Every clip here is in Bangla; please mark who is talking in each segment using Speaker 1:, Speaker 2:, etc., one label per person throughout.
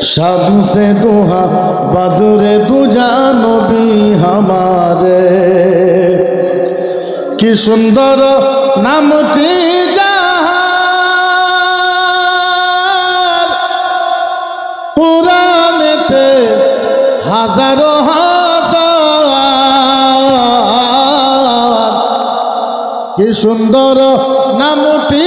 Speaker 1: सबसे दुहा बदरे दुजा नबी हमारे कि सुंदर नामटी जाहार पुरानेते हाजारो हाजार कि सुंदर नामटी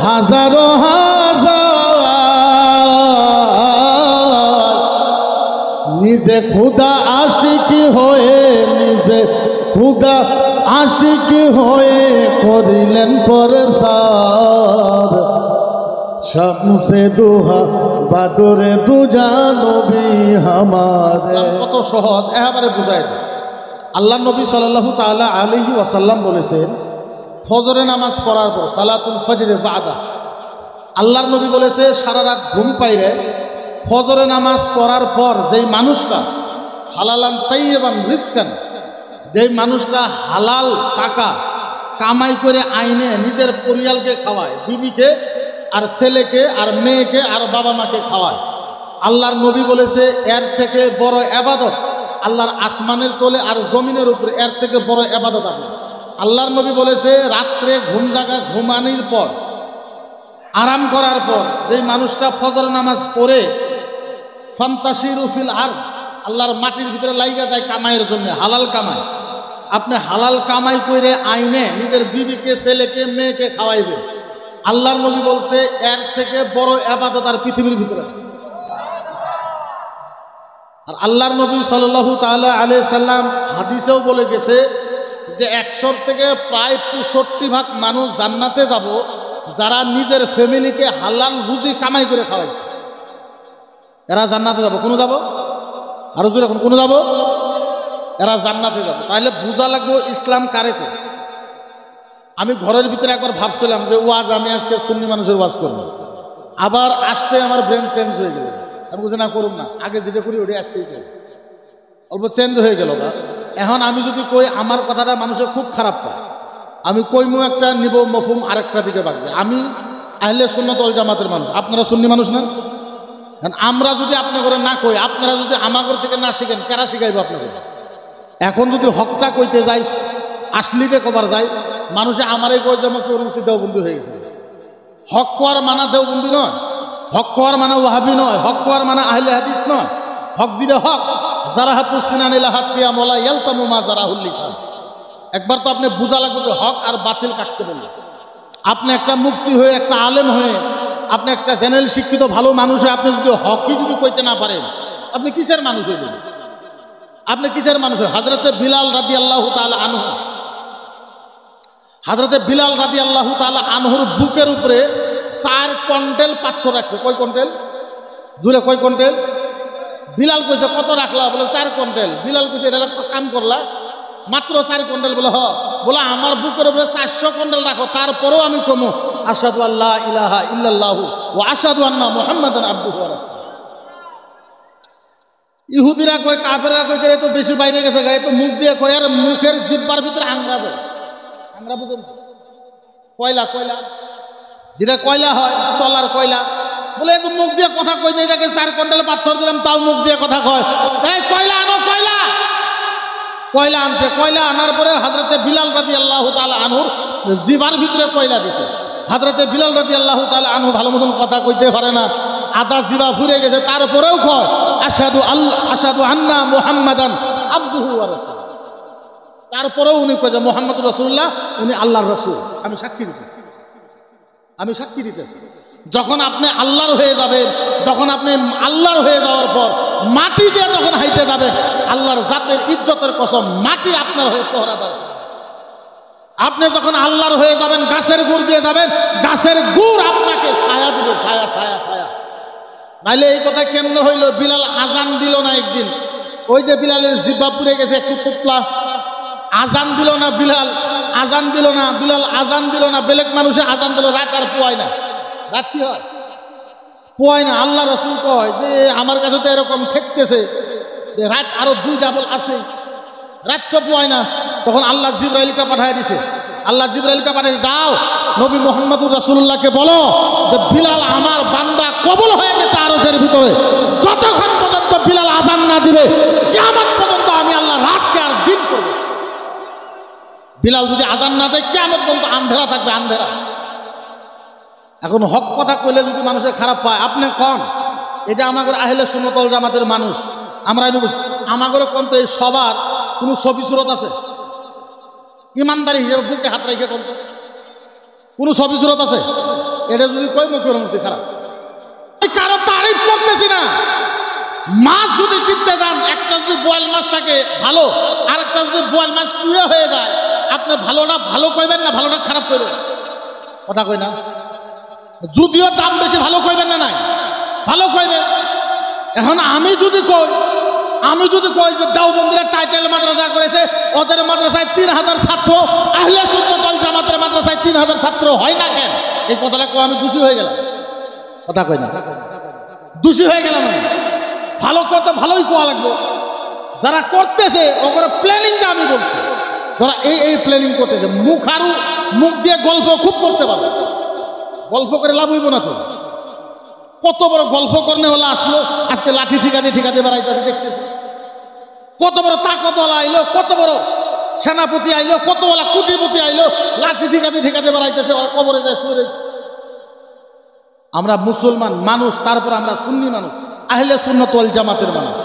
Speaker 1: হাজারো হাজার নিজে খুদা আশিকি হয়ে নিজে খুদা আশিকি হয়ে করিলেন পরসার শামসে দুহা বাদরে দুজা নবী হামারে। কত সহজ, একেবারে বুঝাই দেয়। আল্লাহ নবী সাল্লাল্লাহু তাআলা আলাইহি ওয়াসাল্লাম বলেছেন ফজরের নামাজ পড়ার পর সালাতুল ফজরে বাদা, আল্লাহর নবী বলেছে সারা রাত ঘুম পাইলে ফজরের নামাজ পড়ার পর যেই মানুষটা হালালান তাইয়্যিবান রিজকান, যেই মানুষটা হালাল টাকা কামাই করে আইনে নিজের পরিবারকে খাওয়ায়, বিবিকে আর ছেলেকে আর মেয়েকে আর বাবা মাকে খাওয়ায়, আল্লাহর নবী বলেছে এর থেকে বড় ইবাদত আল্লাহর আসমানের তলে আর জমিনের উপরে এর থেকে বড় ইবাদত আছে। আল্লাহর নবী বলেছে রাত্রে ঘুমানোর পর আরাম করার পর যেই মানুষটা ফজর নামাজ পড়ে ফান্তাসিরু ফিল আরদ, আল্লাহর মাটির ভিতরে লাইগা যায় কামাইয়ের জন্য, হালাল কামাই। আপনি হালাল কামাই করে আইনে নিজের বিবিকে ছেলেকে মেয়েকে খাওয়াইবে, আল্লাহর নবী বলছে এর থেকে বড় ইবাদত আর পৃথিবীর ভিতরে। আর আল্লাহর নবী সাল্লাল্লাহু তাআলা আলাইহি সাল্লাম হাদিসেও বলে গেছে যে 100 থেকে প্রায় 65% মানুষ জান্নাতে যাব যারা নিজের ফ্যামিলিকে হালাল রুজি কামাই করে খাওয়াইছে, এরা জান্নাতে যাব। কোন যাব? আর হুজুর এখন কোন যাব? এরা জান্নাতে যাব। তাহলে বোঝা লাগবে ইসলাম কারে করে। আমি ঘরের ভিতরে একবার ভাবছিলাম যে ওয়াজ আমি আজকে সুন্নি মানুষের ওয়াজ করব, আবার আসতে আমার ব্রেন চেঞ্জ হয়ে গেল। আমি বুঝে না করুন না, আগে যেটা করি ওটাই আজকেই করি, অল্প চেঞ্জ হয়ে গেল। এখন আমি যদি কই আমার কথাটা মানুষের খুব খারাপ পায়, আমি কইমু একটা নিব মফহুম আরেকটা দিকে বাগবে। আমি আহলে সুন্নাত ওয়াল জামাতের মানুষ, আপনারা সুন্নি মানুষ না। আমরা যদি আপনার করে না কই, আপনারা যদি আমাদের থেকে না শিখেন, কারা শিখাইব আপনাকে? এখন যদি হকটা কইতে যাই, আসলিতে কবার যায়, মানুষে আমারই কই যে আমার পরিণতি দেওবন্দি হয়ে গেছে। হক কোয়ার মানা দেওবন্দি নয়, হক কোয়ার মানা ওয়াহাবি নয়, হক কোয়ার মানা আহলে হাদিস নয়। হক দিলে হক, জারাহাতুস সিনান ইলা হাতিয়া মোলা ইয়ালতামু মা জারাহুল লিসান। একবার তো আপনি বুঝা লাগবে যে হক আর বাতিল কাটতে বললে। আপনি একটা মুফতি হয়ে, একটা আলেম হয়ে, আপনি একটা জেনারেল শিক্ষিত ভালো মানুষ হয়ে আপনি যদি হকই যদি কইতে না পারেন, আপনি কিসের মানুষ হইবেন? আপনি কিসের মানুষ? হযরতে বিলাল রাদিয়াল্লাহু তাআলা আনহু, হযরতে বিলাল রাদিয়াল্লাহু তাআলা আনহুর বুকের উপরে 4 কুইন্টাল পাথর রাখছে। কয় কুইন্টাল? জুড়ে কয় কুইন্টাল? বিলাল কইছে কত রাখলা? বলে 4 কুইন্টাল। বিলাল কইছে এটা কাম করলা মাত্র 4 কুইন্টাল। বলে বলে আমার বুকের উপরে 400 কুইন্টাল রাখো, তারপরেও আমি কমু আশহাদু আল্লা ইলাহা ইল্লাল্লাহু ওয়া আশহাদু আন্না মুহাম্মাদান আবদুহু ওয়া রাসূলুহু। ইহুদিরা কয়, কাফেররা কয় এ তো বেশি বাইরে গেছে, গায়ে তো মুখ দিয়ে কয়, আর মুখের জিহ্বার ভিতরে আংরাবে। আংরা বুঝেন? কয়লা, কয়লা যেটা কয়লা হয়, চলার কয়লা। বলে একটু মুখ দিয়ে কথা কই যে এটাকে 4 কুইন্টাল পাথর দিলাম, তাও মুখ দিয়ে কথা কয়। এই কয়লা আনো, কয়লা। কয়লা আনছে। কয়লা আনার পরে হযরতে বিলাল রাদিয়াল্লাহু তাআলা আনহুর জিহ্বার ভিতরে কয়লা দিছে। হযরতে বিলাল রাদিয়াল্লাহু তাআলা আনহু ভালো মতন কথা কইতে পারে না, আদা জিহ্বা ফুরে গেছে, তারপরেও কয় আশহাদু আন্না মুহাম্মাদান আবদুহু ওয়া রাসূলুহু। তারপরেও উনি কয় যে মুহাম্মদুর রাসূলুল্লাহ, উনি আল্লাহর রাসূল। আমি সাক্ষী দিতেছি, আমি সাক্ষী দিতেছি। যখন আপনি আল্লাহর হয়ে যাবেন, যখন আপনি আল্লাহর হয়ে যাওয়ার পর মাটি দিয়ে যখন হাইটে যাবেন, আল্লাহর জাতের ইজ্জতের কসম মাটি আপনার হয়ে পহরাদার। আপনি যখন আল্লাহর হয়ে যাবেন, গাছের গুড় দিয়ে যাবেন, গাছের গুড় আপনাকে ছায়া দিবে, ছায়া ছায়া ছায়া। নাইলে এই কথা কেমনে হইল? বিলাল আজান দিল না একদিন, ওই যে বিলালের জিহ্বা পুড়ে গেছে একটু তুতলা, আজান দিল না বিলাল, আজান দিল না বিলাল, আজান দিল না। বেলেগ মানুষে আজান দিল, রাত আর পোয়ায় না। রাত কি হয়? পোয়ায় না। আল্লাহ রাসূল কয় যে আমার কাছে তো এরকম ঠেকতেছে যে রাত আরো 2 ডাবল আছে, রাত তো পোয়ায় না। তখন আল্লাহ জিবরাইলকে পাঠায় দিছে, আল্লাহ জিবরাইলকে পাঠিয়ে, যাও নবী মুহাম্মদুর রাসূলুল্লাহকে বলো যে বিলাল আমার বান্দা কবুল হয়ে গেছে আরশের ভিতরে, যতক্ষণ পর্যন্ত বিলাল আযান না দিবে কিয়ামত পর্যন্ত আমি আল্লাহ রাতকে আর দিন করব। বিলাল যদি আযান না দেয় কিয়ামত পর্যন্ত আন্ধেরা থাকবে, আন্ধেরা। এখন হক কথা কইলে যদি মানুষের খারাপ পায়, আপনি কোন এটা আমাদের আহলে সুন্নাত ওয়াল জামাতের মানুষ, আমরা আমাদের কোন তো এই সবার কোনো ছবি সুরত আছে? ইমানদারি হিসেবে বুকে হাত রেখে কোন কোনো ছবি সুরত আছে? এটা যদি কই মুখের মূর্তি খারাপ, কারো তারিফ করতেছি না। মাছ যদি কিনতে যান, একটা যদি বোয়াল মাছ থাকে ভালো, আর একটা যদি বোয়াল মাছ পুড়ে হয়ে যায়, আপনি ভালোটা ভালো কইবেন না ভালোটা খারাপ কইবেন? কথা কই না? যদিও দাম বেশি ভালো কইবেন না, নাই ভালো কইবেন। এখন আমি যদি কই যে দেওবন্দিরা টাইটেল মাদ্রাসা করেছে, ওদের মাদ্রাসায় 3000 ছাত্র, আহলে সুন্নাত ওয়াল জামাতের মাদ্রাসায় 3000 ছাত্র হয় না কেন? এই কথাটা কই আমি দোষী হয়ে গেলাম? কথা কই না? দোষী হয়ে গেলাম আমি? ভালো করতে ভালোই কোয়া লাগবে। যারা করতেছে ওগুলো প্ল্যানিংটা আমি বলছি, যারা এই প্ল্যানিং করতেছে, মুখ দিয়ে গল্প খুব করতে পারে, গল্প করে লাভ হইব না তো। কত বড় গল্প করনে হলে আসলো, আজকে লাঠি ঠিকাতে বেড়াইতেছে, দেখতেছে। কত বড় তাকতওয়ালা আইলো, কত বড় সেনাপতি আইলো, কত বড় কুটিপতি আইলো, লাঠি ঠিকাতে বেড়াইতেছে, কবরে যায় শুয়ে। আমরা মুসলমান মানুষ, তারপর আমরা সুন্নি মানুষ, আহলে সুন্নাত ওয়াল জামাতের মানুষ।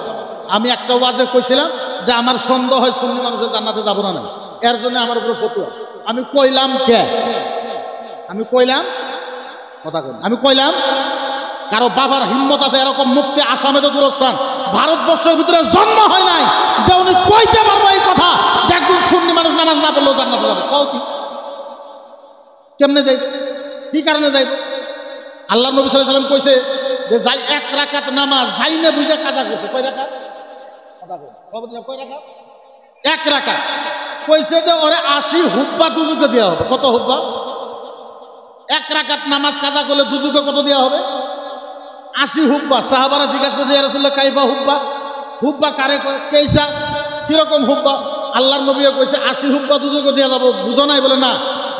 Speaker 1: আমি একটা ওয়াজে কইছিলাম যে আমার সন্দেহ হয় সুন্নি মানুষের জান্নাতে যাব না, এর জন্য আমার উপরে ফতোয়া। আমি কইলাম কে? আমি কইলাম কারো বাবার হিম্মত আছে এরকম মুক্তি আসামে তো দূরস্থান, ভারতবর্ষের ভিতরে জন্ম হয় নাই যে উনি কইতে পারবো এই কথা যে একজন সুন্নি মানুষ নামাজ না পড়লেও জান্নাতে যাবে। কও কেমনে যাইব? কি কারণে যাইব? আল্লাহ নবী সাল্লাল্লাহু আলাইহি ওয়াসাল্লাম কইছে যে যাই 1 রাকাত নামাজ যাই না বুঝে কাজা করছে। কয় রাকাত? কয় রাকাত? 1 রাকাত। কইছে যে ওরে 80 হুব্বা দুজুকে দেওয়া হবে। কত হুব্বা? 1 রাকাত নামাজ কাজা করলে দুজুকে কত দেওয়া হবে? 80 হুব্বা। সাহাবারা জিজ্ঞাসা করছে, ইয়া রাসূলুল্লাহ কাইফা হুব্বা? হুব্বা কারে কয়? কেইসা কিরকম হুব্বা? আল্লাহর নবী কইছে 80 হুব্বা দুজুকে দেওয়া যাবে। বুঝো নাই? বলে না।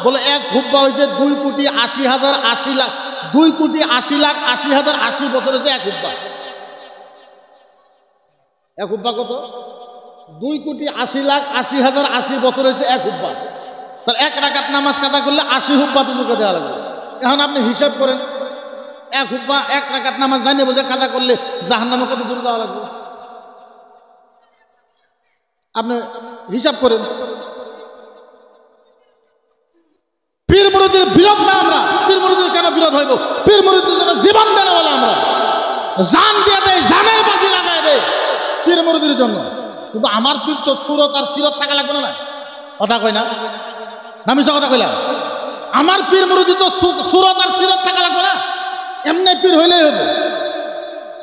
Speaker 1: বলে 1 হুব্বা হইছে 2,80,080,000 2,80,80,080 বছরে যে 1 হুব্বা। 1 হুব্বা কত? 2,80,80,080 বছর হয়েছে 1 হুব্বা। তাহলে 1 রাকাত নামাজ কাজা করলে 80 হুব্বা দুজুকে দেওয়া লাগবে। এখন আপনি হিসাব করেন, 1 হুব্বা 1 রাকাত নামাজ জানে বুঝে কাজা করলে জাহান্নামে কত দূর যাওয়া লাগবে? আপনি হিসাব করেন। পীর মুরিদের বিরোধ না আমরা। পীর মুরিদের কেন বিরোধ হইব? পীর মুরিদের জন্য জীবন দেন বলে আমরা জান দিয়ে দেয়, জানের বাজি লাগাই দেয় পীর মুরিদের জন্য। কিন্তু আমার পীর তো সুরত আর সিরত থাকা লাগবে না। কথা কই না? আমি সব কথা কইলাম। আমার পীর মুরিদি তো সুরত আর সিরত থাকা লাগবে না। এমনি পীর হইলেই হবে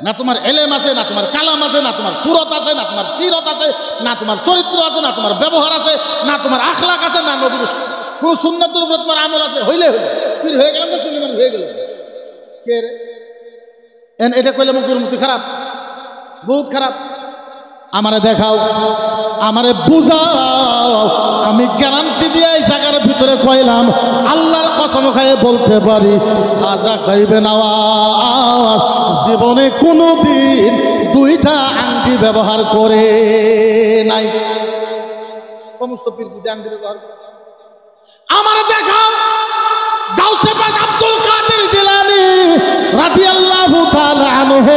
Speaker 1: না। তোমার এলেম আছে, না তোমার কালাম আছে, না তোমার সুরত আছে, না তোমার সিরত আছে, না তোমার চরিত্র আছে, না তোমার ব্যবহার আছে, না তোমার আখলাক আছে, না নবীর কোন সুন্নাতের উপরে তোমার আমল আছে, হইলে হইলে পীর হয়ে গেলাম না, সুন্নি মানুষ হয়ে গেল। কে রে এটা কইলে মুখের মুক্তি খারাপ, বহুত খারাপ। আমারে দেখাও, আমারে বুঝাও, আমি গ্যারান্টি দিয়ে এই জায়গার ভিতরে কইলাম, আল্লাহর কসম খাইয়ে বলতে পারি, খাজা খাইবে নওয়াজ জীবনে কোনোদিন 2টা আংটি ব্যবহার করে নাই। সমস্ত পীর যদি আংটি ব্যবহার করে। আমারে দেখাও গাউসে পাক আব্দুল কাদের জিলানী রাদিয়াল্লাহু তাআলা আনহু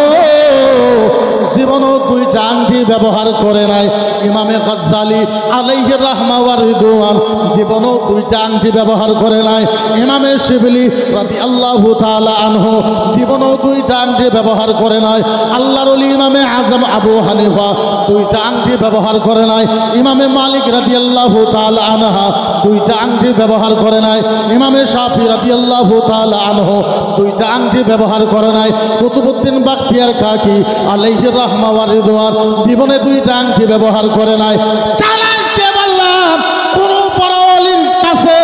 Speaker 1: জীবনও 2টা আংটি ব্যবহার করে নাই। ইমামে গজ্জালী আলাইহি রাহমা ওয়া রিদওয়ান জীবনও 2টা আংটি ব্যবহার করে নাই। ইমামে শিবলি রাদিয়াল্লাহু তাআলা আনহু জীবনও 2টা আংটি ব্যবহার করে নাই। আল্লাহর ওলি ইমামে আযম আবু হানিফা 2টা আংটি ব্যবহার করে নাই। ইমামে মালিক রাদিয়াল্লাহু তাআলা আনহা 2টা আংটি ব্যবহার করে নাই। ইমামে শাফি রাদিয়াল্লাহু তাআলা আনহু 2টা আংটি ব্যবহার করে নাই। কুতুবউদ্দিন বাখতিয়ার কাকি আলাইহি রাহমা ওয়া রিদওয়ান জীবনে 2টা আংটি ব্যবহার করে নাই। চালাইতে বললাম কোন বড় ওলির কাছে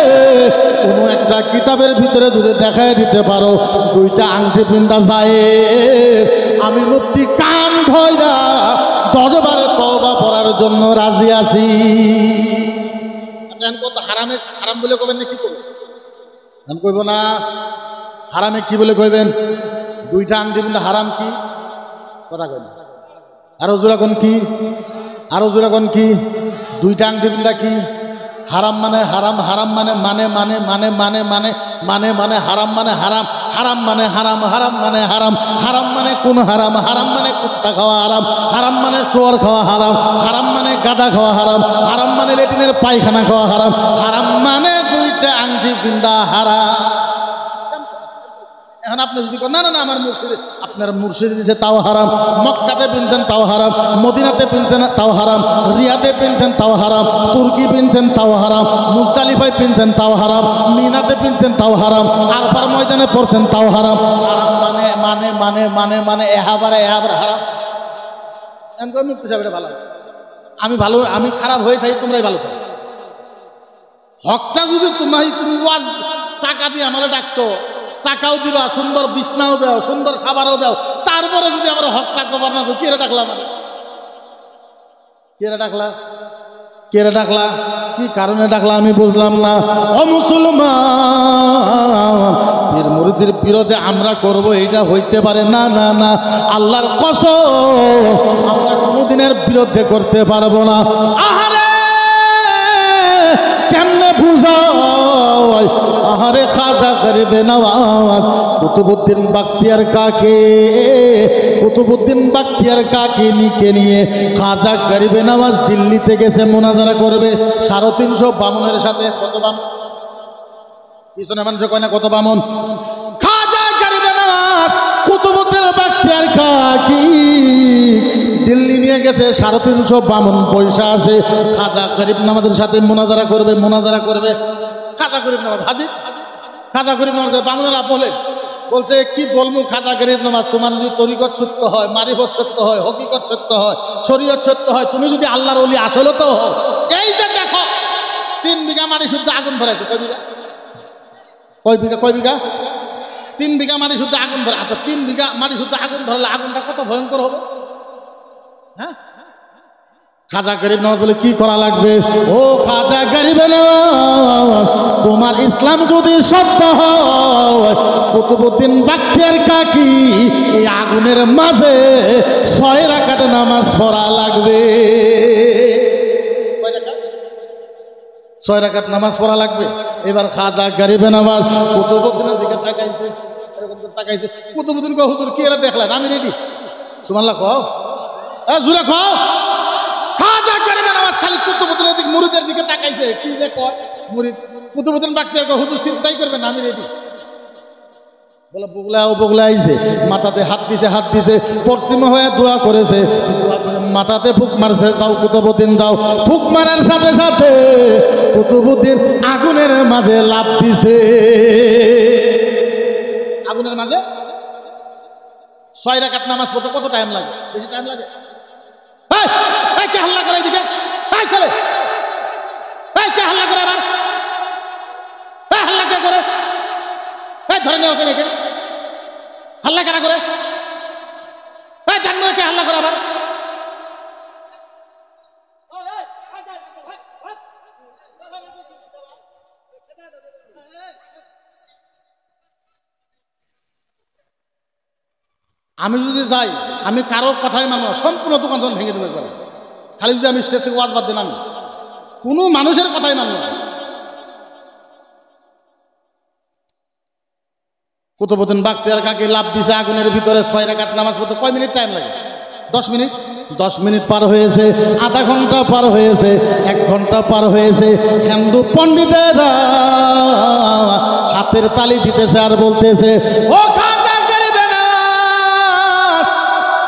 Speaker 1: কোন একটা কিতাবের ভিতরে যদি দেখায় দিতে পারো 2টা আংটি পিন্দা যায়, আমি মুফতি কান ধইরা 10 বারে তওবা পড়ার জন্য রাজি আছি। এখন কত হারামে হারাম বলে কবেন না কি করবেন? আমি কইব না হারামে কি বলে কইবেন? দুইটা আং দিবেন হারাম কি কথা কইন, আরো জোড়া কোন কি, আরো জোড়া কোন কি? দুইটা আং দিবেন কি? হারাম মানে হারাম, হারাম মানে মানে মানে মানে মানে মানে মানে মানে হারাম মানে হারাম, হারাম মানে হারাম, হারাম মানে হারাম, হারাম মানে কোন হারাম? হারাম মানে কুত্তা খাওয়া হারাম, হারাম মানে শুয়োর খাওয়া হারাম, হারাম মানে গাদা খাওয়া হারাম, হারাম মানে লেট্রিনের পায়খানা খাওয়া হারাম, হারাম মানে দুইটা আংটি পিন্দা হারাম। এখন আপনি যদি না না না আমার মুর্শিদে, আপনার মুর্শিদে দিয়েছে তাও হারাম, মক্কাতে পিনছেন তাও হারাম, মদিনাতে পিনছেন তাও হারাম, রিয়াদে পিনছেন তাও হারাম, তুর্কি পিনছেন তাও হারাম, মুজদালিফায় পিনছেন তাও হারাম, মিনাতে পিনছেন তাও হারাম, আরফার ময়দানে পড়ছেন তাও হারাম। হারাম মানে মানে মানে মানে মানে এহাবারে এহাবারে হারাম। মুক্তি সাহেব ভালো, আমি ভালো, আমি খারাপ হয়ে থাকি, তোমরাই ভালো থাকো। হকটা যদি তুমি টাকা দিয়ে আমাকে ডাকছো, টাকাও দিবা, সুন্দর বিছনাও দাও, সুন্দর খাবারও দাও, তারপরে যদি আমরা হকটা কভার না করি, কেরা ডাকলাম? কেরা ডাকলা? কেরা ডাকলা? কি কারণে ডাকলা আমি বুঝলাম না। ও মুসলমান, পীর মুরিদের বিরোধে আমরা করব এটা হইতে পারে না। না না, আল্লাহর কসম আমরা কোনোদিনের বিরুদ্ধে করতে পারবো না। আহারে কেমনে বুঝাও, আহারে খাজা করবে নওয়াজ কুতুবউদ্দিন বাখতিয়ার কাকে, কুতুবউদ্দিন বাখতিয়ার কাকে নিয়ে খাজা করবে নওয়াজ দিল্লিতে গেছে মোনাজারা করবে 350 বামুনের সাথে। কত বামুন? পিছনে মানুষ কয় না কত বামুন? খাজা করবে নওয়াজ কুতুবউদ্দিন বাখতিয়ার কাকি দিল্লি নিয়ে গেছে, 350 বামুন পয়সা আছে, খাজা গরিব নামাজের সাথে মোনাজারা করবে। মোনাজারা করবে খাজা গরিব নামাজ হাজির, খাজা গরিব নামাজ। বামুনেরা বলছে কি বলবো খাজা গরিব নামাজ, তোমার যদি তরিকত সত্য হয়, মারিফত সত্য হয়, হকিকত সত্য হয়, শরীয়ত সত্য হয়, তুমি যদি আল্লাহর ওলি আসলে তো হও, এই যে দেখো 3 বিঘা মাটি শুদ্ধ আগুন ধরাইছে। কয় বিঘা? কয় বিঘা? কয় বিঘা? 3 বিঘা মাটি শুদ্ধ আগুন ধরে। আচ্ছা 3 বিঘা মাটি শুদ্ধ আগুন ধরলে আগুনটা কত ভয়ঙ্কর হবে? হ্যাঁ, খাজা গরিব নওয়াজ বলে কি করা লাগবে? ও খাজা গরিব নওয়াজ, তোমার ইসলাম যদি সত্য হয়, কুতুবউদ্দিন বাখতিয়ার কাকি এই আগুনের মাঝে 6 রাকাত নামাজ পড়া লাগবে। 6 রাকাত নামাজ পড়া লাগবে। এবার খাজা গরিব নওয়াজ কুতুবউদ্দিনের দিকে তাকাইছে, এরকম তাকাইছে। কুতুবউদ্দিন কয় হুজুর কি এরা দেখলেন? আমি রেডি। সুবহানাল্লাহ কও, জোরে কও। খাজা গরিব নওয়াজ খালি কুতুবউদ্দিনের দিকে, মুরিদের দিকে তাকাইছে। কি যে কয় মুরিদ? কুতুবউদ্দিন বাখতিয়ার কয় হুজুর চিন্তাই করবেন না, আমি রেডি। বলে বগলা আইছে, মাথাতে হাত দিছে, হাত দিছে, পশ্চিমে হয়ে দোয়া করেছে, দোয়া করে মাথাতে ফুক মারছে। যাও কুতুবউদ্দিন যাও। ফুক মারার সাথে সাথে কুতুবউদ্দিন আগুনের মাঝে লাফ দিছে। আগুনের মাঝে 6 রাকাত নামাজ পড়তে কত টাইম লাগে? বেশি টাইম লাগে? কে হাল্লা করে এদিকে? ছেলে কে হাল্লা করে? আবার হাল্লা কে করে? ধরে নেওয়া আছে নাকি? হাল্লা কারা করে? জানো কে হাল্লা করে? আবার আমি যদি যাই, আমি কারো কথাই মানব না, সম্পূর্ণ দোকান যখন ভেঙে দেবে করে। খালি যদি আমি স্টেজ থেকে ওয়াজ বাদ দিন, আমি কোনো মানুষের কথাই মানব না। কুতুবউদ্দিন বাখতিয়ার কাকি লাভ দিছে আগুনের ভিতরে। 6 রাকাত নামাজ পড়তে কয় মিনিট টাইম লাগে? 10 মিনিট। 10 মিনিট পার হয়েছে, আধা ঘন্টা পার হয়েছে, 1 ঘন্টা পার হয়েছে। হিন্দু পণ্ডিতেরা হাতের তালি দিতেছে আর বলতেছে, ও খাজা গরিব নওয়াজ,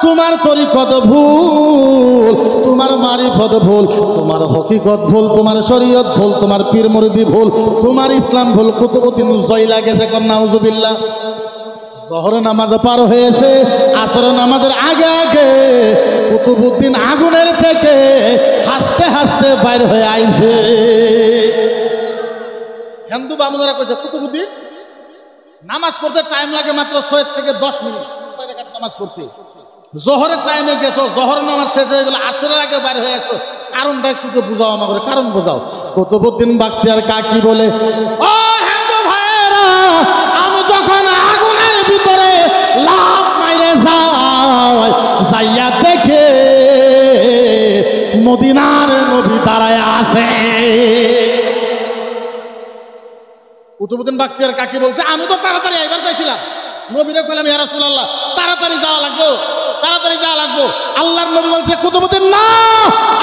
Speaker 1: তোমার তরিকত ভুল, তোমার মারিফত ভুল, তোমার হকিকত ভুল, তোমার শরীয়ত ভুল, তোমার পীর মুরিদি ভুল, তোমার ইসলাম ভুল। কুতুবউদ্দিন জয়লা গেছে। নাউজুবিল্লাহ। জহরের নামাজ পার হয়েছে, আসরের নামাজের আগে আগে কুতুবউদ্দিন আগুনের থেকে হাসতে হাসতে বাইর হয়ে আইছে। হিন্দু বামুনেরা কইছে কুতুবউদ্দিন নামাজ পড়তে টাইম লাগে মাত্র 6 থেকে 10 মিনিট। 6 রাকাত নামাজ পড়তে জোহরের টাইমে গেছো, জোহর নামাজ শেষ হয়ে গেল, আসরের আগে বাইরে হয়ে গেছো, কারণটা একটু তো বুঝাও আমাকে, কারণ বোঝাও। কুতুবউদ্দিন বাখতিয়ার কাকি বলে, ও হিন্দু ভাইয়েরা, আমি যখন আগুনের ভিতরে লাফ মাইরে যাই, যাইয়া দেখে মদিনার নবী দাঁড়ায় আছে। কুতুবউদ্দিন বাখতিয়ার কাকি বলছে, আমি তো তাড়াতাড়ি আইবার চাইছিলাম, নবীরে কইলাম ইয়া রাসূলুল্লাহ তাড়াতাড়ি যাওয়া লাগবে, তাড়াতাড়ি যাওয়া লাগবে। আল্লাহর নবী বলছে, কুতুবউদ্দিন না,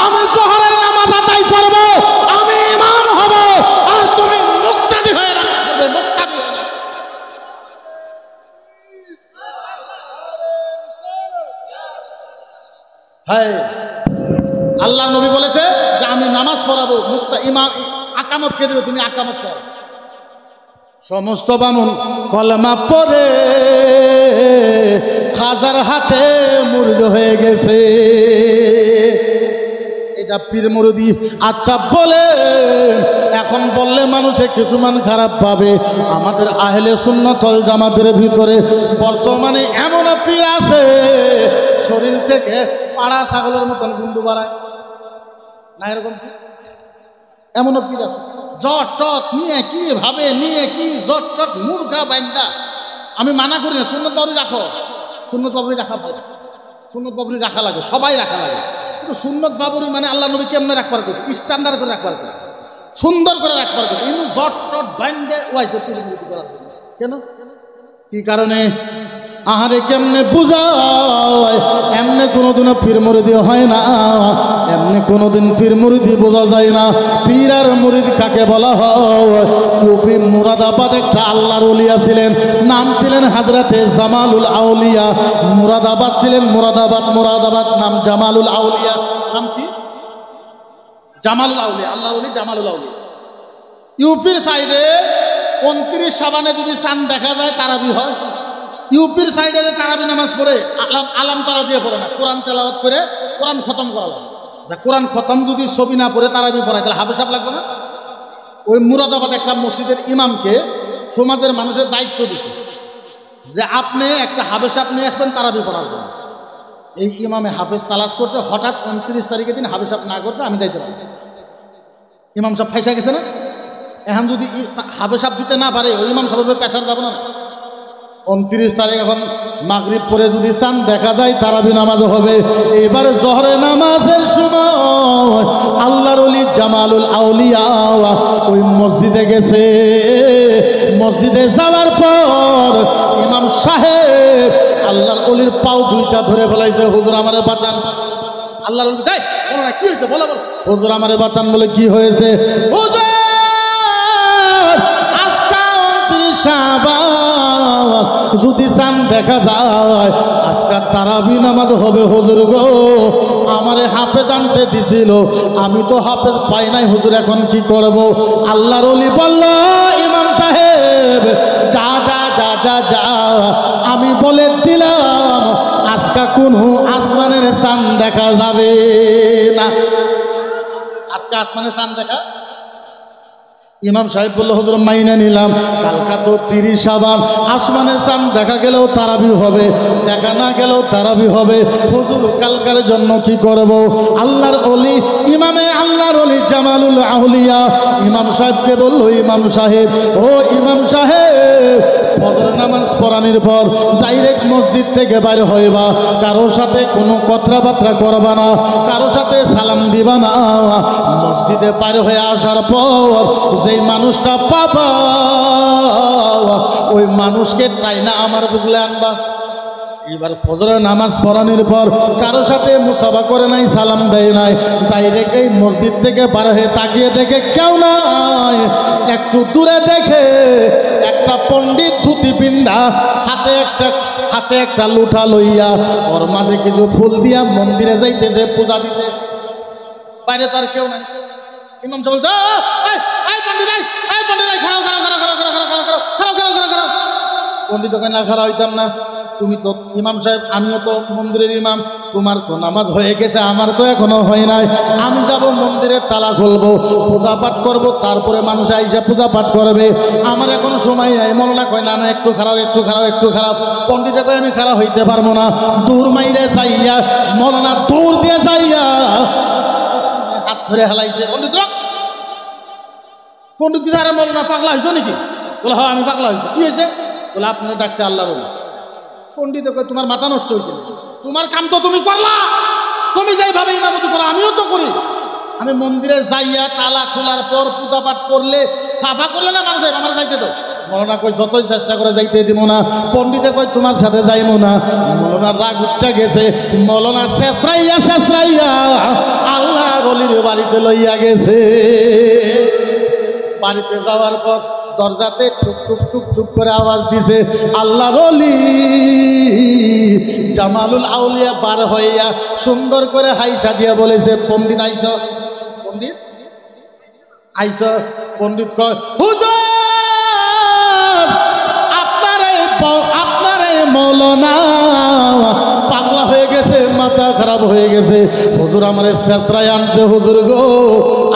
Speaker 1: আমি জোহরের নামাজ আদায় করব, আমি ইমাম হব, আর তুমি মুক্তাদি হয়ে রাখবে, মুক্তাদি হয়ে রাখবে। হ্যাঁ, আল্লাহর নবী বলেছে যে আমি নামাজ পড়াবো, মুক্তা ইমাম আকামত কে দেবে, তুমি আকামত করো। সমস্ত বামুন কলমা পড়ে খাজার হাতে মুর্দ হয়ে গেছে। এটা পীর মুরিদি। আচ্ছা বলে, এখন বললে মানুষে কিছুমান খারাপ পাবে। আমাদের আহলে সুন্নাত ওয়াল জামাতের ভিতরে বর্তমানে এমন পীর আছে, শরীর থেকে পাড়া ছাগলের মতন গুন্ডু বাড়ায় না, এরকম এমনও পীর আছে। জট টট নিয়ে কি ভাবে, নিয়ে কি জট টট মূর্খা বান্দা। আমি মানা করি না, সুন্নত বাবরি রাখো, সুন্নত বাবরি রাখা ভালো, সুন্নত বাবরি রাখা লাগে, সবাই রাখা লাগে। কিন্তু সুন্নত বাবরি মানে আল্লাহ নবী কেমনে রাখবার করছে, স্ট্যান্ডার্ড করে রাখবার করছে, সুন্দর করে রাখবার করছে। কিন্তু জট টট বান্দে ওয়াইছে পীর মুরিদি করার জন্য। কেন, কি কারণে? আহারে কেমনে বুঝায়, এমনি কোনোদিনও পীর মুরিদি হয় না, এমনি কোনোদিন পীর মুরিদি বোঝা যায় না। পীর আর মুরিদ কাকে বলা হয়? ইউপি মুরাদাবাদ একটা আল্লাহর ওলিয়া ছিলেন, নাম ছিলেন হযরতে জামালুল আউলিয়া। মুরাদাবাদ ছিলেন, মুরাদাবাদ নাম জামালুল আউলিয়া। নাম কি? জামালুল আউলিয়া, আল্লাহর ওলি জামালুল আউলিয়া। ইউপির সাইডে 29 শাবানে যদি চাঁদ দেখা যায় তারাবি হয়। ইউপির সাইডে তারাবি নামাজ পড়ে আলাম তারা দিয়ে পড়ে না, কোরআন তেলাওয়াত করে কোরআন খতম করা লাগে। কোরআন খতম যদি ছবি না পড়ে তারাবি পড়ায়, তাহলে হাফেজ সাহেব লাগবে না? ওই মুরাদাবাদ একটা মসজিদের ইমামকে সমাজের মানুষের দায়িত্ব দিছে যে আপনি একটা হাফেজ সাহেব নিয়ে আসবেন তারাবি পড়ার জন্য। এই ইমামে হাফেজ তালাশ করছে, হঠাৎ 29 তারিখের দিন হাফেজ সাহেব না করতে আমি যাইতে পারি। ইমাম সাহেব ফাইসা গেছে না? এখন যদি হাফেজ সাহেব দিতে না পারে, ওই ইমাম সাহেবের পেশার যাবো না। 29 তারিখ এখন মাগরিব পরে যদি চাঁদ দেখা যায় তারাবি নামাজ হবে। এবারে জোহরে নামাজের সময় আল্লাহর ওলি জামালুল আউলিয়া ওই মসজিদে গেছে। মসজিদে যাওয়ার পর ইমাম সাহেব আল্লাহর ওলির পাও দুইটা ধরে ফেলাইছে, হুজুর আমারে বাঁচান। আল্লাহর ওলি যাই বলো না, কি হয়েছে বলো, হুজুর আমারে বাঁচান। বলে কি হয়েছে? হুজুর আজকে 29 শাবান যদি চাঁদ দেখা যায় আজকে তারাবি নামাজ হবে। হুজুর গো, আমারে হাফেজ আনতে দিছিল, আমি তো হাফেজ পাই নাই হুজুর, এখন কি করব? আল্লাহর ওলি বলল, ইমাম সাহেব যা যা যা যা যা, আমি বলে দিলাম আজকে কোন আসমানের চাঁদ দেখা যাবে না। আজকে আসমানের চাঁদ দেখা। ইমাম সাহেব বলল, হুজুর মাইনা নিলাম, কালকা তো 30 শাবান, আসমানের চাঁদ দেখা গেলেও তারাবি হবে, দেখা না গেলেও তারাবি হবে। হুজুর কালকার জন্য কি করব? আল্লাহর ওলি ইমামে আল্লাহর ওলি জামালুল আউলিয়া ইমাম সাহেবকে বলল, ইমাম সাহেব, ও ইমাম সাহেব, ফজর নামাজ পড়ানোর পর ডাইরেক্ট মসজিদ থেকে বাইর হইবা, কারোর সাথে কোনো কথাবার্তা করবা না, কারোর সাথে সালাম দিবা না। মসজিদে বাইর হয়ে আসার পর যেই মানুষটা পাবা ওই মানুষকে টাইনা আমার বুকলে আনবা। এবার ফজরের নামাজ পড়ানোর পর কারো সাথে মুসাফা করে নাই, সালাম দেয় নাই, ডাইরেক্ট এই মসজিদ থেকে পার হয়ে তাকিয়ে দেখে কেউ নাই। একটু দূরে দেখে একটা পণ্ডিত ধুতি পিন্দা, হাতে একটা লুঠা লইয়া, ওর মাঝে কিছু ফুল দিয়া মন্দিরে যাইতেছে পূজা দিতে। বাইরে তো আর কেউ নাই। ইমাম সাহেব বলছে, পণ্ডিত না খারাপ হইতাম না, তুমি তো ইমাম সাহেব, আমিও তো মন্দিরের ইমাম, তোমার তো নামাজ হয়ে গেছে, আমার তো এখনো হয় নাই। আমি যাব মন্দিরের তালা খুলবো, পূজা পাঠ করবো, তারপরে মানুষ আইসা পূজা পাঠ করবে, আমার এখনো সময় নাই। মৌলানা কয় না না, একটু খারাপ, একটু খারাপ, একটু খারাপ। পণ্ডিতে কয় আমি খারাপ হইতে পারবো না। দূর মাইরে যাইয়া মৌলানা দূর দিয়ে যাইয়া হাত ধরে হেলাইছে, পণ্ডিত পণ্ডিত কিছু, আরে মৌলানা পাগলা হয়েছ নাকি? বলে হ্যাঁ আমি পাগলা হয়েছি। কি হয়েছে? বলে আপনারা ডাকছে আল্লাহর ওলি। পণ্ডিত কয় তোমার মাথা নষ্ট হয়েছে, তোমার কাম তো তুমি করলা, তুমি যেইভাবে ইমামতি করো আমিও তো করি। আমি মন্দিরে যাইয়া তালা খোলার পর পূজা পাঠ করলে সাফা করলে না মানুষ আমার যাইতে তো। মৌলানা কই যতই চেষ্টা করে যাইতে দিব না। পণ্ডিতে কই তোমার সাথে যাইবো না। মৌলানার রাগ উঠতে গেছে, মৌলানা শেষরাইয়া শেষরাইয়া আল্লাহর ওলির বাড়িতে লইয়া গেছে। বাড়িতে যাওয়ার পর দরজাতে টুক টুক টুক টুক করে আওয়াজ দিছে, আল্লাহর ওলি জামালুল আউলিয়া বার হইয়া সুন্দর করে হাইসা দিয়া বলেছে, পণ্ডিত আইছ, পণ্ডিত আইছ। পণ্ডিত কয় হুজুর আপনারে মৌলানা পাগলা হয়ে গেছে, মাথা খারাপ হয়ে গেছে। হুজুর আমারে শেষরায় আনছে। হুজুর গো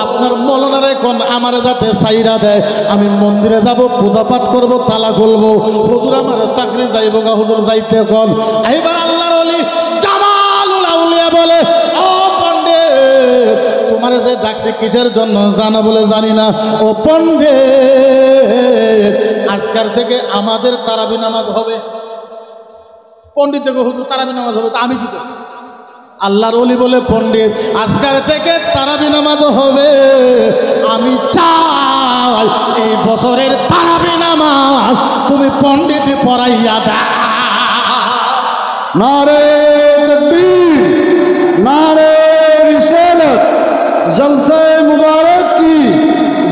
Speaker 1: আপনার মৌলানার এখন আমারে যাতে সাইরা দেয়, আমি মন্দিরে যাব, পূজা পাঠ করবো, তালা খুলবো। হুজুর আমার চাকরি যাইব গা, হুজুর যাইতে কোন। এইবার আল্লাহর ওলি জামালুল আউলিয়া বলে, ও পণ্ডিত তোমারে যে ডাকছে কিসের জন্য জানা? বলে জানি না। ও পণ্ডিত আজকাল থেকে আমাদের তারাবি নামাজ হবে। পণ্ডিত থেকে হুজুর তারাবি নামাজ হবে, তো আমি কি করি? আল্লাহর ওলি বলে, পণ্ডিত আজকাল থেকে তারাবি নামাজ হবে, আমি চাই এই বছরের তারাবি নামাজ তুমি পণ্ডিত পড়াইয়া দা।
Speaker 2: নারে তাকবীর, নারে রিসালাত, জলসে মুবারক কি,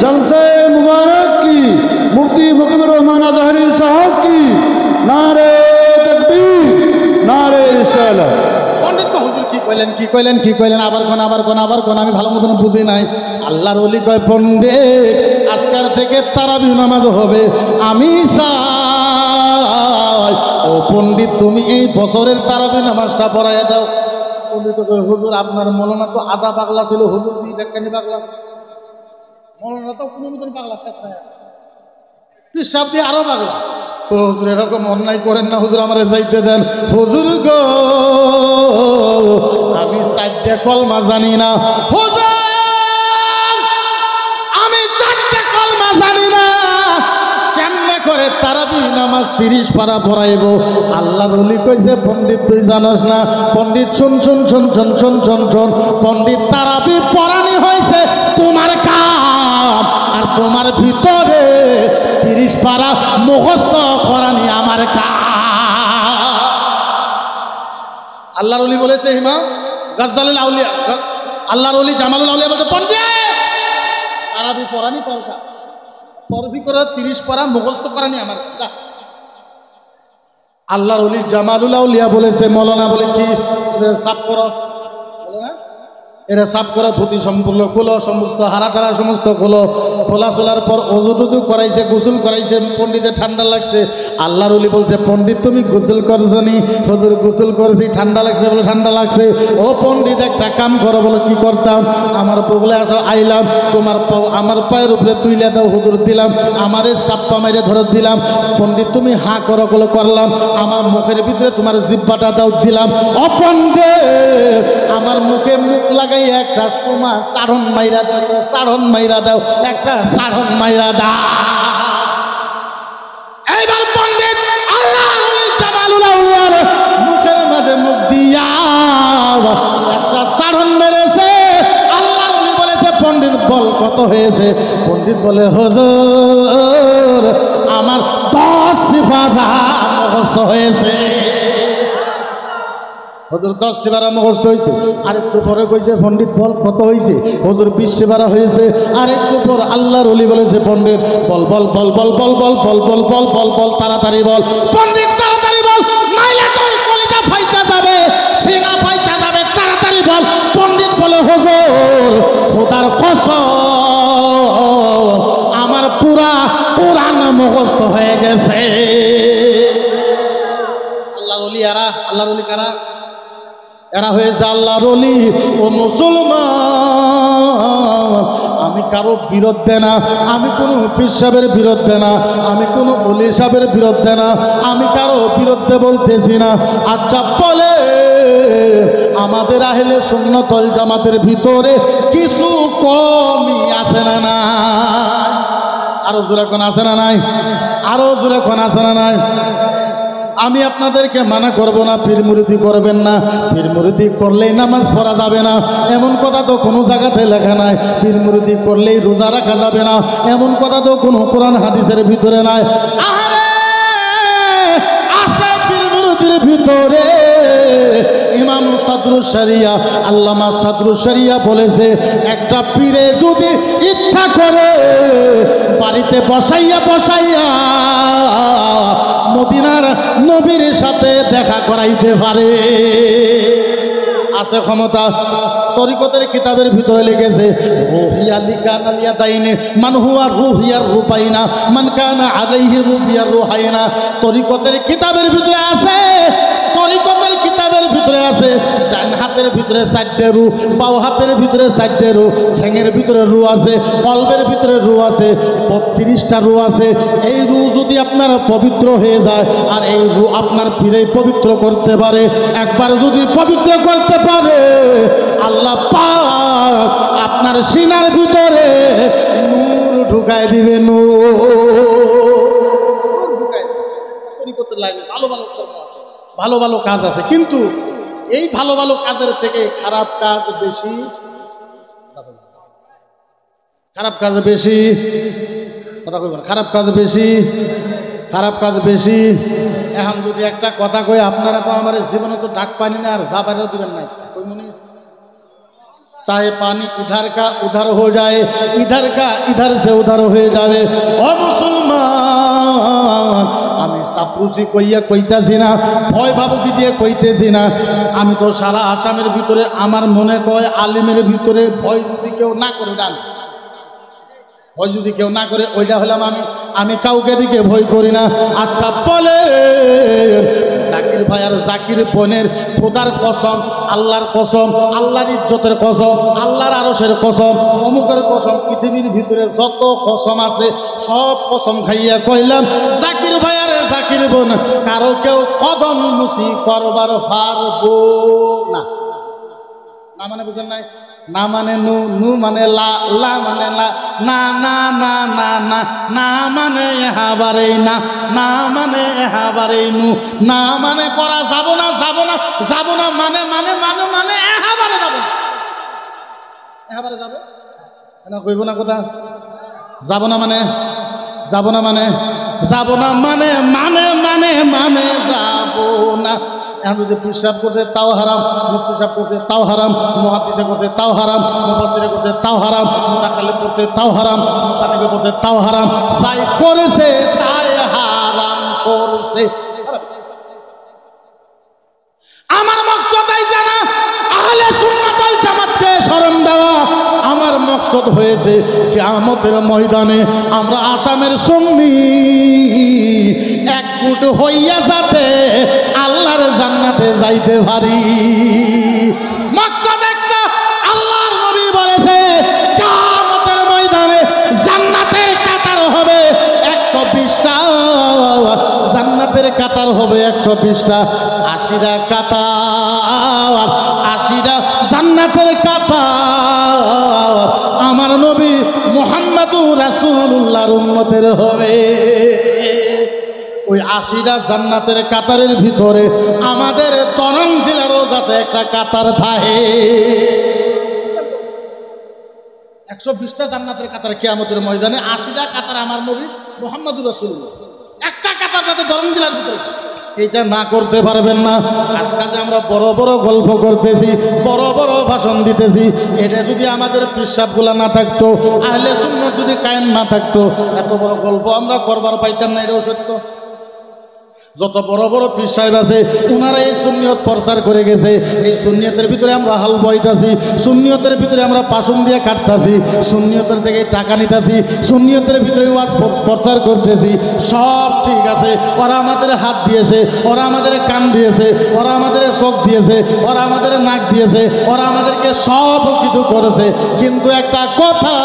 Speaker 2: জলসে মুবারক কি, মুফতি ফকির রহমান আজহারি সাহেব কি, নারে তাকবীর, নারে রিসালাত।
Speaker 1: পণ্ডিত হুজুর কি কইলেন, কি কইলেন, কি কইলেন? আবার কোন, আবার কোন, আবার কোন, আমি ভালো মতন বুঝি নাই। আল্লাহর ওলি কয়, পণ্ডিত আজকাল থেকে তারাবি নামাজ হবে, আমি চাই ও পণ্ডিত তুমি এই বছরের তারাবি নামাজটা পড়াইয়া দাও। পণ্ডিত কয়, হুজুর আপনার মৌলানা তো আধা পাগলা ছিল, হুজুর কি ব্যাখ্যানি পাগলা? মৌলানা তো কোনো মতন পাগলা, পিসাব দিয়ে আরো পাগলা। হুজুর এরকম অন্যায় করেন না, হুজুর আমারে যাইতে দেন। হুজুর গো আমি চারটে কলমা জানি না। হুজুর আমি চারটে কলমা জানি না, কেমনে করে তারাবি নামাজ 30 পারা পড়াইব? আল্লাহর ওলি কইছে, পণ্ডিত তুই জানাস না? পণ্ডিত শুন শুন শুন শুন শুন শুন শুন, পণ্ডিত তারাবি পড়ানি হয়েছে তোমার কাম, আর তোমার ভিতরে 30 পারা মুখস্থ করানি আমার কাম। আল্লাহর ওলি বলেছে, ইমাম গাজ্জালুল আউলিয়া, আল্লাহর ওলি জামালুল আউলিয়া বলতে, পণ্ডিত তারাবি পড়ানি দরকার, তরবি করে 30 পারা মুখস্থ করানি আমার। আল্লাহর ওলি জামালুল আউলিয়া বলেছে, মৌলানা বলে কি সাফ করো, এরা সাফ করা, ধুতি সম্পূর্ণ খোলো, সমস্ত হারা টারা সমস্ত খোলো। খোলা চলার পর অজু টুজু করাইছে, গোসল করাইছে। পণ্ডিতের ঠান্ডা লাগছে। আল্লাহর ওলি বলছে, পণ্ডিত তুমি গোসল করছো নি? হুজুর গোসল করেছি, ঠান্ডা লাগছে। বলে ঠান্ডা লাগছে। ও পণ্ডিত একটা কাম করো। বলে কি করতাম? আমার বগলে আসো, আইলাম, তোমার আমার পায়ের উপরে তুইলে দাও। হুজুর দিলাম, আমারে চাপ্পা মাইরে ধরে দিলাম। পণ্ডিত তুমি হা করো, গুলো করলাম। আমার মুখের ভিতরে তোমার জিব্বাটা দাও, দিলাম। ও পণ্ডিত আমার মুখে মুখ লাগাই একটা সোমা সাড়ন মাইরা দাও, সাড়ন মাইরা দাও, একটা সাড়ন মাইরা দাও। এইবার পণ্ডিত আল্লাহর ওলি জামালুল আউলিয়ার মুখের মাঝে মুখ দিয়া একটা সাড়ন মেরেছে। আল্লাহর ওলি বলেছে, পণ্ডিত বল কত হয়েছে? পণ্ডিত বলে, হুজুর আমার 10 সিফারা মুখস্থ হয়েছে। হুজুর 10 সিফারা মুখস্থ হয়েছে। আরেকটু পরে কইছে, পণ্ডিত বল কত হয়েছে? হুজুর 20 সিফারা হয়েছে। আরেকটু পর আল্লাহর ওলি বলেছে, পণ্ডিত বল বল বল বল বল বল বল বল বল বল বল তাড়াতাড়ি বল। পণ্ডিত তাড়াতাড়ি বল, নাইলে তোর কলিজা ফাইটা যাবে, সিনা ফাইটা যাবে, তাড়াতাড়ি বল। পণ্ডিত বলে, হুজুর খোদার কসম আমার পুরা কোরআন মুখস্থ হয়ে গেছে। আল্লাহর ওলি এরা আল্লাহর ওলি কারা? এরা হয়েছে আল্লাহর ওলি। ও মুসলমান, আমি কারো বিরুদ্ধে না, আমি কোনো পীর সাহেবের বিরুদ্ধে না, আমি কোনো ওলি সাহেবের বিরুদ্ধে না, আমি কারো বিরুদ্ধে বলতেছি না। আচ্ছা বলে আমাদের আহলে সুন্নাত ওয়াল জামাতের ভিতরে কিছু কমই আছে না নাই? আরো জোরে কোন আছে না নাই? আরো জোরে কোন আছে না নাই? আমি আপনাদেরকে মানা করব না পীর মুরিদি করবেন না, পীর মুরিদি করলেই নামাজ পড়া যাবে না এমন কথা তো কোনো জায়গাতে লেখা নাই। পীর মুরিদি করলেই রোজা রাখা যাবে না এমন কথা তো কোনো কোরআন হাদিসের ভিতরে নাই। আহারে আছে পীর মুরিদির ভিতরে। ইমাম সাদরুস শরিয়া আল্লামা সাদরুস শরিয়া বলেছে, একটা পীরে যদি ইচ্ছা করে বাড়িতে বসাইয়া বসাইয়া মদিনার নবীর সাথে দেখা করাইতে পারে। আছে ক্ষমতা। তরিকতের কিতাবের ভিতরে লিখেছে, রুহিয়া লিকানা লিয়াদাইনে মান হুয়া রুহিয়ার রূপাইনা মান কানা আলাইহি রুহিয়ার রুহাইনা। তরিকতের কিতাবের ভিতরে আছে, তরিকতের কিতাবের ভিতরে আছে ডান হাতের ভিতরে 4টে রু, বাও হাতের ভিতরে 4টে রু, ঠ্যাঙের ভিতরে রু আছে, কলবের ভিতরে রু আছে, 32টা রু আছে। এই রু যদি আপনার পবিত্র হয়ে যায় আর এই রু আপনার পীরে পবিত্র করতে পারে, একবার যদি পবিত্র করতে পারে আল্লাহ পাক আপনার সিনার ভিতরে নূর ঢুকায় দিবে। নূর ঢুকায় তরিকতের লাইনে ভালো ভালো কর্ম আছে, ভালো ভালো কাজ আছে, কিন্তু এই ভালো ভালো কাজের থেকে খারাপ কাজ বেশি। খারাপ কাজ বেশি, কথা কইবেন, খারাপ কাজ বেশি, খারাপ কাজ বেশি। এখন যদি একটা কথা কই, আপনারা তো আমার জীবনে তো ডাক পানি না আর যা বাইরে দিবেন না, কই মনে चाहे पानी इधर का उधर हो जाए, इधर का इधर से उधर हो जाए। ओ मुसलमान, আমি সাপ্রুসি কইয়া কইতাছি না, ভয় ভাবুকি দিয়ে কইতেছি না। আমি তো সারা আসামের ভিতরে আমার মনে কয় আলিমের ভিতরে ভয় যদি কেউ না করে, ডান ভয় যদি কেউ না করে ওইটা হলাম আমি। আমি কাউকে দিকে ভয় করি না। আচ্ছা বলে জাকির ভাই আর জাকির বোনের খোদার কসম, আল্লাহর কসম, আল্লাহর ইজ্জতের কসম, আল্লাহর আরশের কসম, অমুকের কসম, পৃথিবীর ভিতরে যত কসম আছে সব কসম খাইয়া কইলাম, জাকির ভাই আর জাকির বোন কারো কেউ কদম মুসি করবার পারবো না। না মানে বুঝেন নাই? না মানে নু, নু মানে লা, লা মানে লা, না না না না না, না মানে এহাবারে না, না মানে এহাবারে নু, না মানে করা যাব না, যাব না, যাব না মানে মানে মানে মানে এহাবারে যাব না, এহাবারে যাব না, কইব না কথা, যাব না মানে, যাব না মানে, যাব না মানে মানে মানে মানে যাব না। এখন যদি পিসাব করছে তাও হারাম, মুফতি সাহেব করছে তাও হারাম, মুহাদ্দিসে করছে তাও হারাম, মুফাসসিরে করছে তাও হারাম, মুতাকাল্লিম করছে তাও হারাম, মুসান্নিফে করছে তাও হারাম, যাই করেছে তাই হারাম করছে। আমার মকসদ এই জানা, আহলে সুন্নাত ওয়াল জামাতকে শরম দেওয়া। আমার মকসদ হয়েছে কিয়ামতের ময়দানে আমরা আসামের সুন্নি একজোট হইয়া যাতে আল্লাহর জান্নাতে যাইতে পারি। মকসদ একটা, আল্লাহর নবী বলেছে কিয়ামতের ময়দানে জান্নাতের কাতার হবে 120টা, জান্নাতের কাতার হবে 120টা, 80টা কাতার, 80টা জান্নাতের কাতার আমার নবী মুহাম্মদুর রাসূলুল্লাহর উম্মতের হবে। ওই 80টা জান্নাতের কাতারের ভিতরে আমাদের তরং জেলারও যাতে একটা কাতার থাকে। 120টা জান্নাতের কাতার কিয়ামতের ময়দানে, 80টা কাতার আমার নবী মুহাম্মদুর রাসূলুল্লাহ, একটা কাতার যাতে তরং জেলার ভিতরে। এইটা না করতে পারবেন না। আজকাল আমরা বড় বড় গল্প করতেছি, বড় বড় ভাষণ দিতেছি, এটা যদি আমাদের পিসাবগুলা না থাকতো, আহলে সুন্নাত যদি কায়েম না থাকতো, এত বড় গল্প আমরা করবার পাইতাম না। এটাও সত্য। যত বড় বড় পীর সাহেব আছে ওনারা এই সুন্নিয়ত প্রচার করে গেছে। এই সুন্নিয়তের ভিতরে আমরা হাল বইতাছি, সুন্নিয়তের ভিতরে আমরা পাশন দিয়ে কাটতাছি, সুন্নিয়তের থেকে টাকা নিতাছি, সুন্নিয়তের ভিতরে ওয়াজ প্রচার করতেছি। সব ঠিক আছে, ওরা আমাদের হাত দিয়েছে, ওরা আমাদের কান দিয়েছে, ওরা আমাদের চোখ দিয়েছে, ওরা আমাদের নাক দিয়েছে, ওরা আমাদেরকে সব কিছু করেছে। কিন্তু একটা কথা,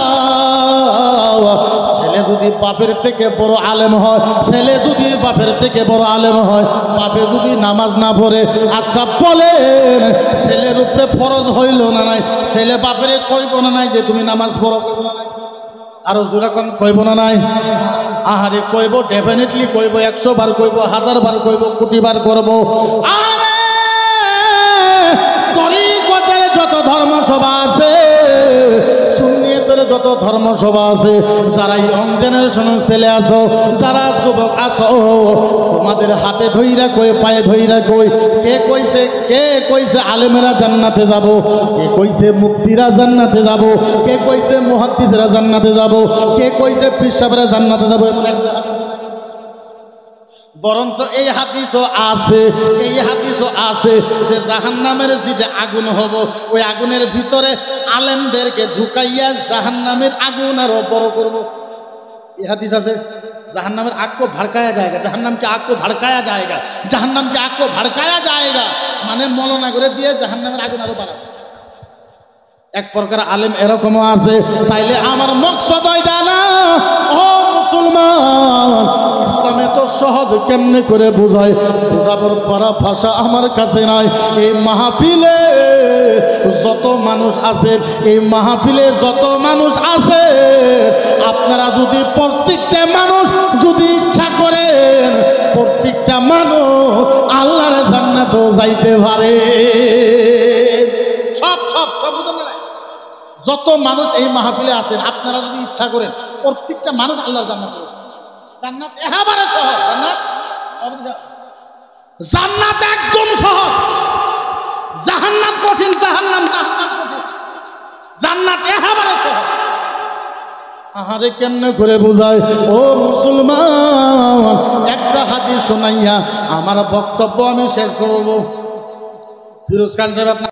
Speaker 1: ছেলে যদি বাপের থেকে বড় আলেম হয়, ছেলে যদি বাপের থেকে বড় আলেম হয়, বাপে যদি নামাজ না পড়ে, আচ্ছা বলেন ছেলের উপরে ফরজ হইল না নাই? ছেলে বাপের কইব না নাই যে তুমি নামাজ পড়ো? আরো যেরকম কইব না নাই? আহারে কইব, ডেফিনেটলি কইব, 100 বার কইব, 1000 বার কইব, কোটি বার করবো। আরে তরিকতের যত ধর্মসভা আছে, সুন্নিয়তের যত ধর্মসভা আছে, যারা ইয়ং জেনারেশনের ছেলে আছো, যারা যুবক আছো, তোমাদের হাতে ধইরা কই, পায়ে ধইরা কই, কে কইছে আলেমেরা জান্নাতে যাব, কে কইছে মুফতিরা জান্নাতে যাব, কে কইছে মুহাদ্দিসরা জান্নাতে যাব, কে কইছে পীর সাহেবরা জান্নাতে যাব? এমন একটা বরঞ্চ এই হাদিসও আছে যে জাহান্নামের যেটা আগুন হব, ওই আগুনের ভিতরে আলেমদেরকে ঢুকাইয়া জাহান্নামের আগুন আরো বড় করব। এই হাদিস আছে। জাহান্নামের আগ को भड़काया जाएगा, জাহান্নাম के आग को भड़काया जाएगा, জাহান্নাম के आग को भड़काया जाएगा মানে মলনা করে দিয়ে জাহান্নামের আগুন আরো বাড়াবে। এক প্রকার আলেম এরকমও আছে। তাইলে আমার মকসদ ওইটা না। ও মুসলমান, ইসলামে তো সহজ কেমনে করে বোঝায়, বোঝাবার পারা ভাষা আমার কাছে নাই। এই মাহফিলে যত মানুষ আছে, এই মাহফিলে যত মানুষ আছে, আপনারা যদি প্রত্যেকটা মানুষ যদি ইচ্ছা করেন, প্রত্যেকটা মানুষ আল্লাহর জান্নাতেও যাইতে পারে। সব যত মানুষ এই মাহফিলে আছেন, আপনারা যদি ইচ্ছা করেন, প্রত্যেকটা মানুষ আল্লাহর জান্নাতে, জান্নাত একেবারে সহজ। জান্নাত একদম সহজ, জাহান্নাম কঠিন, জাহান্নাম কঠিন, জান্নাত একেবারে সহজ। আহারে কেমনে করে বোঝায়? ও মুসলমান, একটা হাদিস শোনাইয়া আমার বক্তব্য আমি শেষ করব। ফিরোজ খান সাহেব